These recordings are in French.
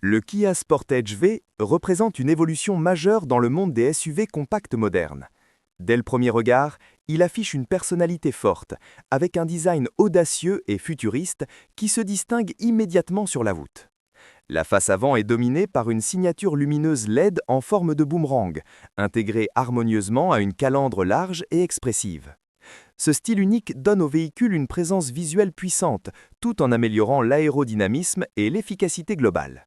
Le Kia Sportage V représente une évolution majeure dans le monde des SUV compacts modernes. Dès le premier regard, il affiche une personnalité forte, avec un design audacieux et futuriste qui se distingue immédiatement sur la voûte. La face avant est dominée par une signature lumineuse LED en forme de boomerang, intégrée harmonieusement à une calandre large et expressive. Ce style unique donne au véhicule une présence visuelle puissante, tout en améliorant l'aérodynamisme et l'efficacité globale.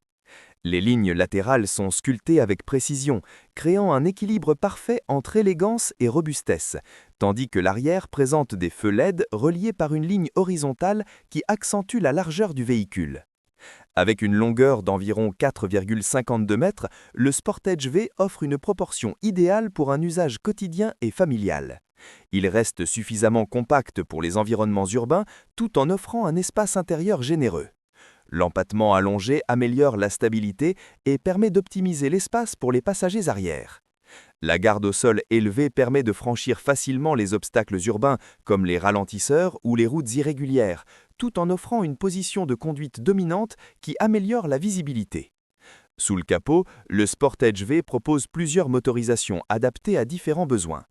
Les lignes latérales sont sculptées avec précision, créant un équilibre parfait entre élégance et robustesse, tandis que l'arrière présente des feux LED reliés par une ligne horizontale qui accentue la largeur du véhicule. Avec une longueur d'environ 4,52 mètres, le Sportage V offre une proportion idéale pour un usage quotidien et familial. Il reste suffisamment compact pour les environnements urbains tout en offrant un espace intérieur généreux. L'empattement allongé améliore la stabilité et permet d'optimiser l'espace pour les passagers arrière. La garde au sol élevée permet de franchir facilement les obstacles urbains comme les ralentisseurs ou les routes irrégulières, tout en offrant une position de conduite dominante qui améliore la visibilité. Sous le capot, le Sportage V propose plusieurs motorisations adaptées à différents besoins.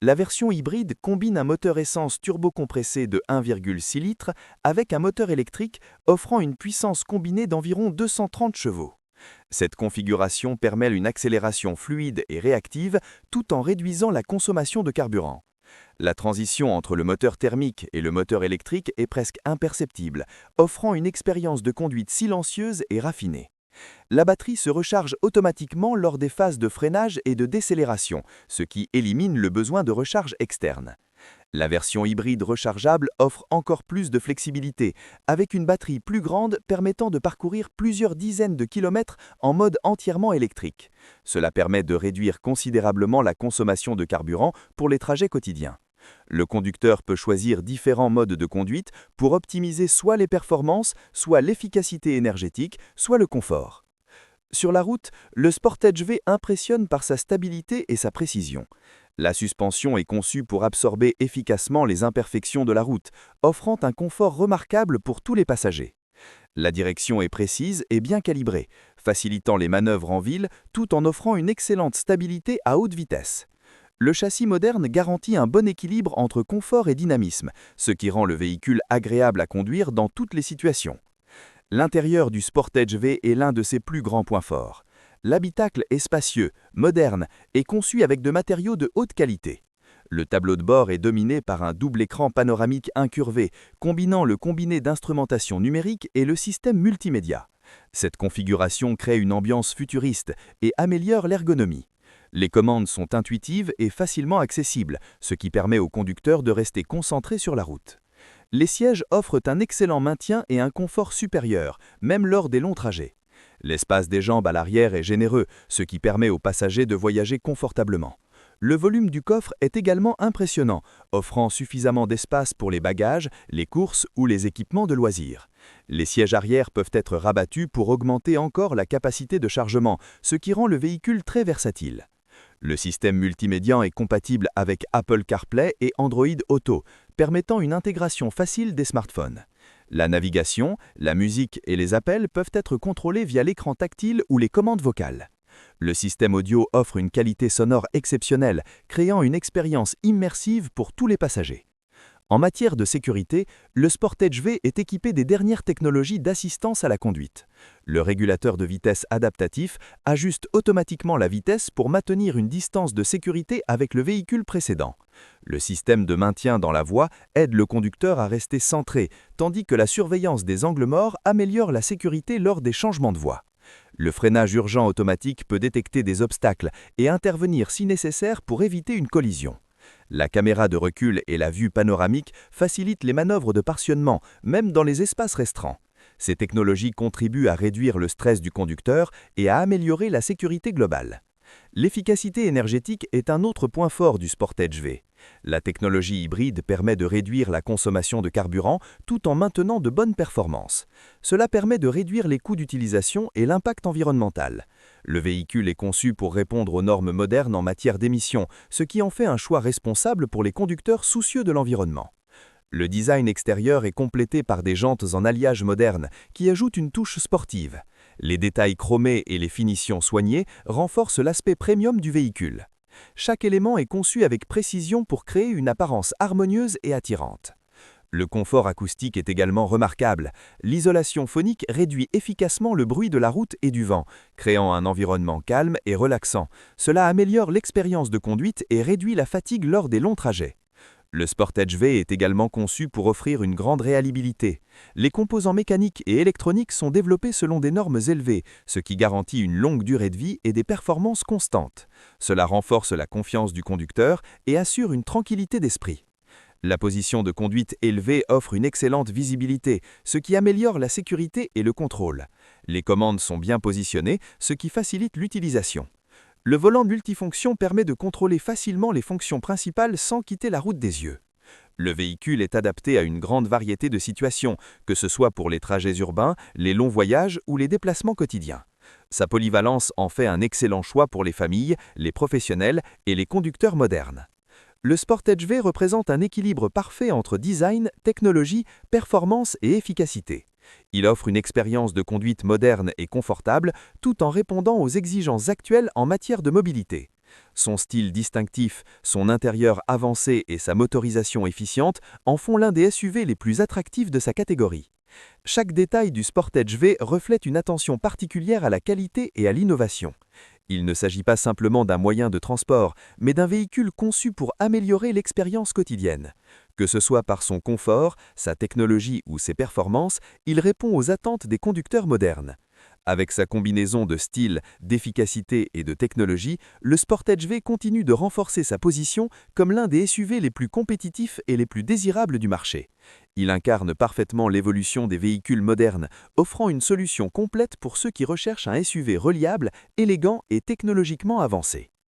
La version hybride combine un moteur essence turbocompressé de 1,6 litres avec un moteur électrique offrant une puissance combinée d'environ 230 chevaux. Cette configuration permet une accélération fluide et réactive tout en réduisant la consommation de carburant. La transition entre le moteur thermique et le moteur électrique est presque imperceptible, offrant une expérience de conduite silencieuse et raffinée. La batterie se recharge automatiquement lors des phases de freinage et de décélération, ce qui élimine le besoin de recharge externe. La version hybride rechargeable offre encore plus de flexibilité, avec une batterie plus grande permettant de parcourir plusieurs dizaines de kilomètres en mode entièrement électrique. Cela permet de réduire considérablement la consommation de carburant pour les trajets quotidiens. Le conducteur peut choisir différents modes de conduite pour optimiser soit les performances, soit l'efficacité énergétique, soit le confort. Sur la route, le Sportage V impressionne par sa stabilité et sa précision. La suspension est conçue pour absorber efficacement les imperfections de la route, offrant un confort remarquable pour tous les passagers. La direction est précise et bien calibrée, facilitant les manœuvres en ville tout en offrant une excellente stabilité à haute vitesse. Le châssis moderne garantit un bon équilibre entre confort et dynamisme, ce qui rend le véhicule agréable à conduire dans toutes les situations. L'intérieur du Sportage V est l'un de ses plus grands points forts. L'habitacle est spacieux, moderne et conçu avec de matériaux de haute qualité. Le tableau de bord est dominé par un double écran panoramique incurvé, combinant le combiné d'instrumentation numérique et le système multimédia. Cette configuration crée une ambiance futuriste et améliore l'ergonomie. Les commandes sont intuitives et facilement accessibles, ce qui permet au conducteur de rester concentré sur la route. Les sièges offrent un excellent maintien et un confort supérieur, même lors des longs trajets. L'espace des jambes à l'arrière est généreux, ce qui permet aux passagers de voyager confortablement. Le volume du coffre est également impressionnant, offrant suffisamment d'espace pour les bagages, les courses ou les équipements de loisirs. Les sièges arrière peuvent être rabattus pour augmenter encore la capacité de chargement, ce qui rend le véhicule très versatile. Le système multimédia est compatible avec Apple CarPlay et Android Auto, permettant une intégration facile des smartphones. La navigation, la musique et les appels peuvent être contrôlés via l'écran tactile ou les commandes vocales. Le système audio offre une qualité sonore exceptionnelle, créant une expérience immersive pour tous les passagers. En matière de sécurité, le Sportage V est équipé des dernières technologies d'assistance à la conduite. Le régulateur de vitesse adaptatif ajuste automatiquement la vitesse pour maintenir une distance de sécurité avec le véhicule précédent. Le système de maintien dans la voie aide le conducteur à rester centré, tandis que la surveillance des angles morts améliore la sécurité lors des changements de voie. Le freinage urgent automatique peut détecter des obstacles et intervenir si nécessaire pour éviter une collision. La caméra de recul et la vue panoramique facilitent les manœuvres de partitionnement, même dans les espaces restreints. Ces technologies contribuent à réduire le stress du conducteur et à améliorer la sécurité globale. L'efficacité énergétique est un autre point fort du Sportage V. La technologie hybride permet de réduire la consommation de carburant tout en maintenant de bonnes performances. Cela permet de réduire les coûts d'utilisation et l'impact environnemental. Le véhicule est conçu pour répondre aux normes modernes en matière d'émissions, ce qui en fait un choix responsable pour les conducteurs soucieux de l'environnement. Le design extérieur est complété par des jantes en alliage moderne qui ajoutent une touche sportive. Les détails chromés et les finitions soignées renforcent l'aspect premium du véhicule. Chaque élément est conçu avec précision pour créer une apparence harmonieuse et attirante. Le confort acoustique est également remarquable. L'isolation phonique réduit efficacement le bruit de la route et du vent, créant un environnement calme et relaxant. Cela améliore l'expérience de conduite et réduit la fatigue lors des longs trajets. Le Sportage V est également conçu pour offrir une grande réalibilité. Les composants mécaniques et électroniques sont développés selon des normes élevées, ce qui garantit une longue durée de vie et des performances constantes. Cela renforce la confiance du conducteur et assure une tranquillité d'esprit. La position de conduite élevée offre une excellente visibilité, ce qui améliore la sécurité et le contrôle. Les commandes sont bien positionnées, ce qui facilite l'utilisation. Le volant multifonction permet de contrôler facilement les fonctions principales sans quitter la route des yeux. Le véhicule est adapté à une grande variété de situations, que ce soit pour les trajets urbains, les longs voyages ou les déplacements quotidiens. Sa polyvalence en fait un excellent choix pour les familles, les professionnels et les conducteurs modernes. Le Sportage V représente un équilibre parfait entre design, technologie, performance et efficacité. Il offre une expérience de conduite moderne et confortable tout en répondant aux exigences actuelles en matière de mobilité. Son style distinctif, son intérieur avancé et sa motorisation efficiente en font l'un des SUV les plus attractifs de sa catégorie. Chaque détail du Sportage V reflète une attention particulière à la qualité et à l'innovation. Il ne s'agit pas simplement d'un moyen de transport, mais d'un véhicule conçu pour améliorer l'expérience quotidienne. Que ce soit par son confort, sa technologie ou ses performances, il répond aux attentes des conducteurs modernes. Avec sa combinaison de style, d'efficacité et de technologie, le Sportage V continue de renforcer sa position comme l'un des SUV les plus compétitifs et les plus désirables du marché. Il incarne parfaitement l'évolution des véhicules modernes, offrant une solution complète pour ceux qui recherchent un SUV reliable, élégant et technologiquement avancé.